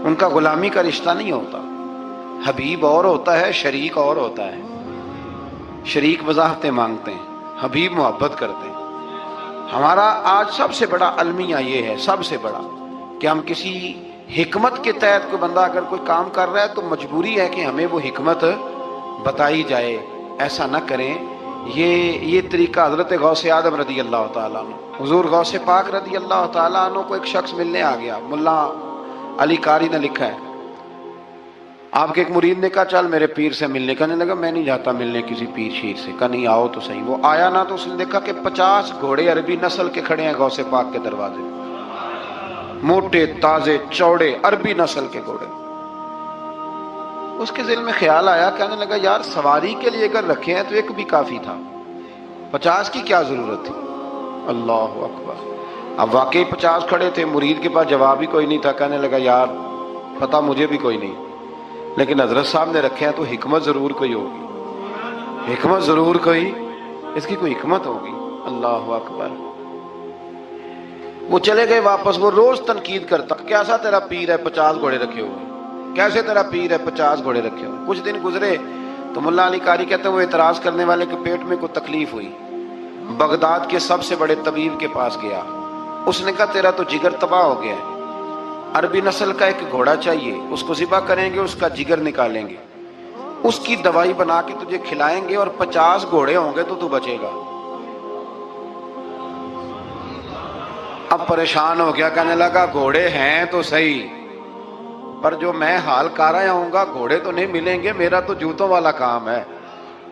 ان کا غلامی کا رشتہ نہیں ہوتا. حبیب اور ہوتا ہے، شریک اور ہوتا ہے. شریک وضاحتیں مانگتے ہیں، حبیب محبت کرتے ہیں. ہمارا آج سب سے بڑا المیہ یہ ہے، سب سے بڑا، کہ ہم کسی حکمت کے تحت کوئی بندہ اگر کوئی کام کر رہا ہے تو مجبوری ہے کہ ہمیں وہ حکمت بتائی جائے. ایسا نہ کریں. یہ طریقہ حضرت غوث اعظم رضی اللہ تعالیٰ عنہ، حضور غوث پاک رضی اللہ تعالیٰ عنہ کو ایک شخص ملنے آ گیا. ملا علی قاری نے لکھا ہے، آپ کے ایک مرید نے کہا چل میرے پیر سے ملنے. کہنے لگا میں نہیں جاتا ملنے کسی پیر شیر سے. کہا نہیں آؤ تو صحیح. وہ آیا نا تو اس نے دیکھا کہ 50 گھوڑے عربی نسل کے کھڑے ہیں غوث پاک کے دروازے، موٹے تازے چوڑے عربی نسل کے گھوڑے. اس کے دل میں خیال آیا، کہنے لگا یار سواری کے لیے اگر رکھے ہیں تو ایک بھی کافی تھا، 50 کی کیا ضرورت تھی. اللہ اکبر. اب واقعی 50 کھڑے تھے، مرید کے پاس جواب ہی کوئی نہیں تھا. کہنے لگا یار پتہ مجھے بھی کوئی نہیں، لیکن حضرت صاحب نے رکھے ہیں تو حکمت ضرور کوئی ہوگی، حکمت ضرور کوئی، اس کی کوئی حکمت ہوگی. اللہ اکبر. وہ چلے گئے واپس. وہ روز تنقید کرتا، کیسا تیرا پیر ہے 50 گھوڑے رکھے ہوئے، کیسے تیرا پیر ہے 50 گھوڑے رکھے ہوئے. کچھ دن گزرے تو ملا علی قاری کہتے ہیں وہ اعتراض کرنے والے کے پیٹ میں کوئی تکلیف ہوئی، بغداد کے سب سے بڑے طبیب کے پاس گیا. اس نے کہا تیرا تو جگر تباہ ہو گیا ہے، عربی نسل کا ایک گھوڑا چاہیے، اس کو ذبح کریں گے، اس کا جگر نکالیں گے، اس کی دوائی بنا کے تجھے کھلائیں گے، اور 50 گھوڑے ہوں گے تو تو بچے گا. اب پریشان ہو گیا، کہنے لگا گھوڑے ہیں تو صحیح، پر جو میں حال کارا آؤں گا گھوڑے تو نہیں ملیں گے، میرا تو جوتوں والا کام ہے،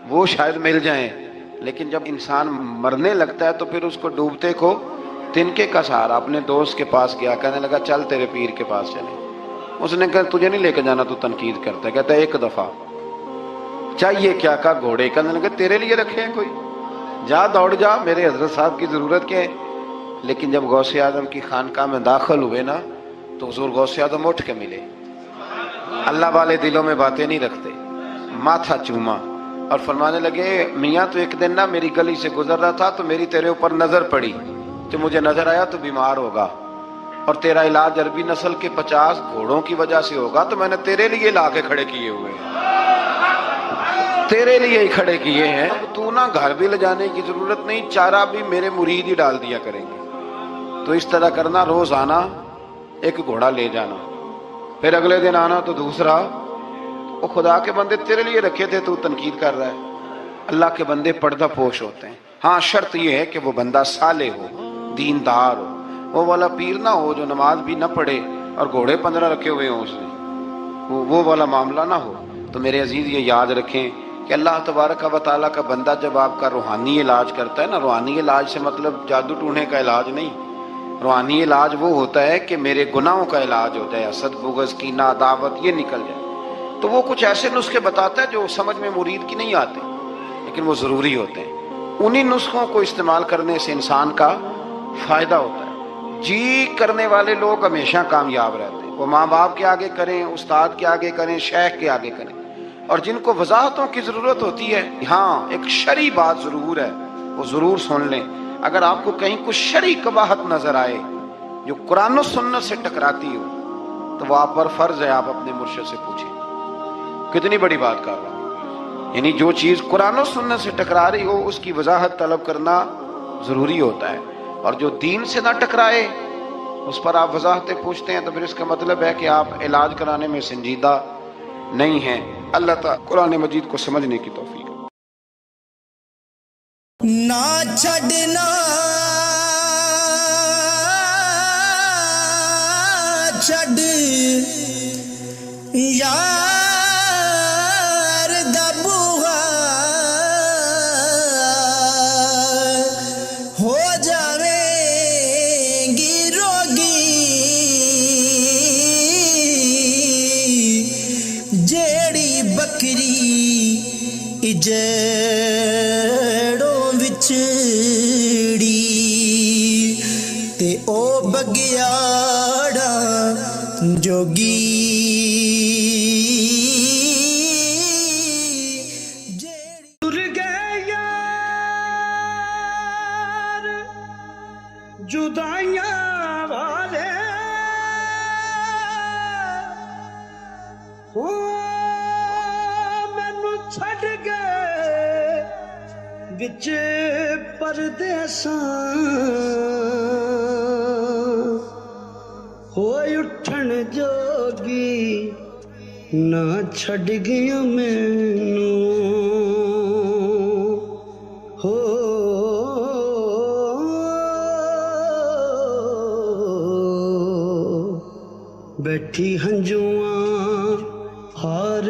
وہ شاید مل جائیں. لیکن جب انسان مرنے لگتا ہے تو پھر اس کو ڈوبتے کو تنکے کا سہارا. اپنے دوست کے پاس گیا، کہنے لگا چل تیرے پیر کے پاس چلیں. اس نے کہا تجھے نہیں لے کے جانا، تو تنقید کرتا ہے. کہتا ہے ایک دفعہ چاہیے کیا؟ کہا گھوڑے. کہنے لگا تیرے لیے رکھے ہیں کوئی، جا دوڑ جا، میرے حضرت صاحب کی ضرورت کیا ہے. لیکن جب غوث اعظم کی خانقاہ میں داخل ہوئے نا تو حضور غوث اعظم اٹھ کے ملے. اللہ والے دلوں میں باتیں نہیں رکھتے. ماتھا چوما اور فرمانے لگے میاں تو ایک دن نا میری گلی سے گزر رہا تھا تو میری تیرے اوپر نظر پڑی، تو مجھے نظر آیا تو بیمار ہوگا اور تیرا علاج عربی نسل کے 50 گھوڑوں کی وجہ سے ہوگا، تو میں نے تیرے لیے لا کے کھڑے کیے ہوئے ہیں، تیرے لیے ہی کھڑے کیے ہیں. تو نا گھر بھی لے جانے کی ضرورت نہیں، چارہ بھی میرے مرید ہی ڈال دیا کریں گے. تو اس طرح کرنا، روز آنا ایک گھوڑا لے جانا، پھر اگلے دن آنا تو دوسرا. وہ خدا کے بندے تیرے لیے رکھے تھے تو تنقید کر رہا ہے. اللہ کے بندے پردہ پوش ہوتے ہیں. ہاں شرط یہ ہے کہ وہ بندہ صالح ہو، دیندار ہو، وہ والا پیر نہ ہو جو نماز بھی نہ پڑھے اور گھوڑے 15 رکھے ہوئے ہوں اس نے، وہ والا معاملہ نہ ہو. تو میرے عزیز یہ یاد رکھیں کہ اللہ تبارک و تعالیٰ کا بندہ جب آپ کا روحانی علاج کرتا ہے نا، روحانی علاج سے مطلب جادو ٹونے کا علاج نہیں، روحانی علاج وہ ہوتا ہے کہ میرے گناہوں کا علاج ہوتا ہے، حسد بغض کینہ عداوت یہ نکل جائے. تو وہ کچھ ایسے نسخے بتاتا ہے جو سمجھ میں مرید کی نہیں آتے لیکن وہ ضروری ہوتے ہیں. انہی نسخوں کو استعمال کرنے سے انسان کا فائدہ ہوتا ہے. جی کرنے والے لوگ ہمیشہ کامیاب رہتے ہیں، وہ ماں باپ کے آگے کریں، استاد کے آگے کریں، شیخ کے آگے کریں، اور جن کو وضاحتوں کی ضرورت ہوتی ہے، ہاں ایک شرعی بات ضرور ہے، وہ ضرور سن لیں۔ اگر آپ کو کہیں کچھ شرعی قباحت نظر آئے جو قرآن و سنت سے ٹکراتی ہو تو وہ آپ پر فرض ہے آپ اپنے مرشد سے پوچھیں۔ کتنی بڑی بات کر رہا ہوں، یعنی جو چیز قرآن و سنت سے ٹکرا رہی ہو اس کی وضاحت طلب کرنا ضروری ہوتا ہے، اور جو دین سے نہ ٹکرائے اس پر آپ وضاحتیں پوچھتے ہیں تو پھر اس کا مطلب ہے کہ آپ علاج کرانے میں سنجیدہ نہیں ہیں۔ اللہ تعالیٰ قرآن مجید کو سمجھنے کی توفیق۔ نہ چھڈنا چھڈ یار دا بوہا ہو جاویں گی روگی جیڑی بکری جڑوں وچڑی تے او بگیاڑا جوگی ٹر گئے یار جدائیاں والے ہو مینوں چھڈ گئے وچ پردیساں ہوئے اٹھن جوگی نہ چھڈ گیا مینوں ہو بیٹھی ہنجواں ہار